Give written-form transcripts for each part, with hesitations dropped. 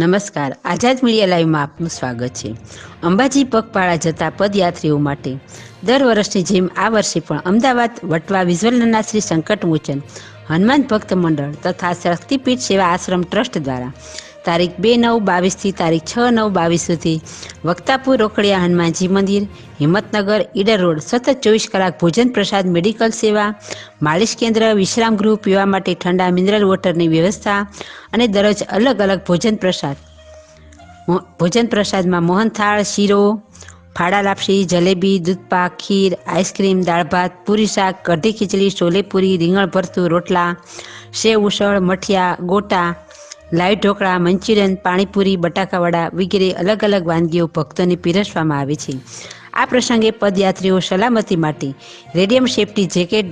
નમસ્કાર, આઝાદ મીડિયા લાઈવમાં આપનું સ્વાગત છે। અંબાજી પગપાળા જતા પદયાત્રીઓ માટે દર વર્ષની જેમ આ વર્ષે પણ અમદાવાદ વટવા વિઝ્વલના શ્રી સંકટમોચન હનુમાન ભક્ત મંડળ તથા શક્તિપીઠ સેવા આશ્રમ ટ્રસ્ટ દ્વારા તારીખ 2/9/22 થી તારીખ 6/9/22 સુધી વક્તાપુર રોકડિયા હનુમાનજી મંદિર, હિંમતનગર, ઈડર રોડ સતત 24 કલાક ભોજન પ્રસાદ, મેડિકલ સેવા, માલિશ કેન્દ્ર, વિશ્રામ ગૃહ, પીવા માટે ઠંડા મિનરલ વોટરની વ્યવસ્થા અને દરરોજ અલગ અલગ ભોજન પ્રસાદમાં મોહનથાળ, શીરો, ફાડા લાપસી, જલેબી, દૂધપાક, ખીર, આઈસ્ક્રીમ, દાળ ભાત, પૂરી શાક, કઢી ખીચડી, છોલે પૂરી, રીંગણ ભરતું, રોટલા, સેવ ઉસળ, મઠિયા, ગોટા, લાઈવ ઢોકળા, મંચુરિયન, પાણીપુરી, બટાકાવડા વગેરે અલગ અલગ વાનગીઓ ભક્તોને પીરસવામાં આવે છે। આ પ્રસંગે પદયાત્રીઓ સલામતી માટે રેડિયમ સેફટી જેકેટ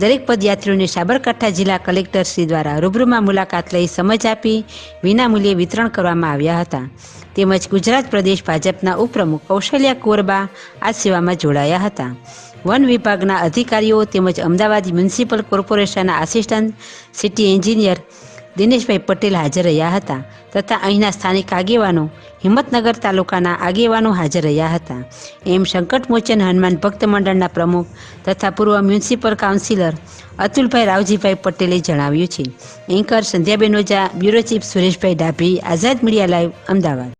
દરેક પદયાત્રીઓને સાબરકાંઠા જિલ્લા કલેક્ટર શ્રી દ્વારા રૂબરૂમાં મુલાકાત લઈ સમજ આપી વિનામૂલ્યે વિતરણ કરવામાં આવ્યા હતા। તેમજ ગુજરાત પ્રદેશ ભાજપના ઉપપ્રમુખ કૌશલ્યા કોરબા આ સેવામાં જોડાયા હતા। વન વિભાગના અધિકારીઓ તેમજ અમદાવાદ મ્યુનિસિપલ કોર્પોરેશનના assistant city engineer Dineshbhai Patel હાજર રહ્યા હતા તથા અહીંના સ્થાનિક આગેવાનો, હિંમતનગર તાલુકાના આગેવાનો હાજર રહ્યા હતા। એમ સંકટમોચન હનુમાન ભક્ત મંડળના પ્રમુખ તથા પૂર્વ મ્યુનિસિપલ કાઉન્સિલર અતુલભાઈ રાવજીભાઈ પટેલે જણાવ્યું છે। Anchor સંધ્યાબેન Oza, bureau chief Sureshbhai Dabhi, આઝાદ મીડિયા લાઈવ, અમદાવાદ।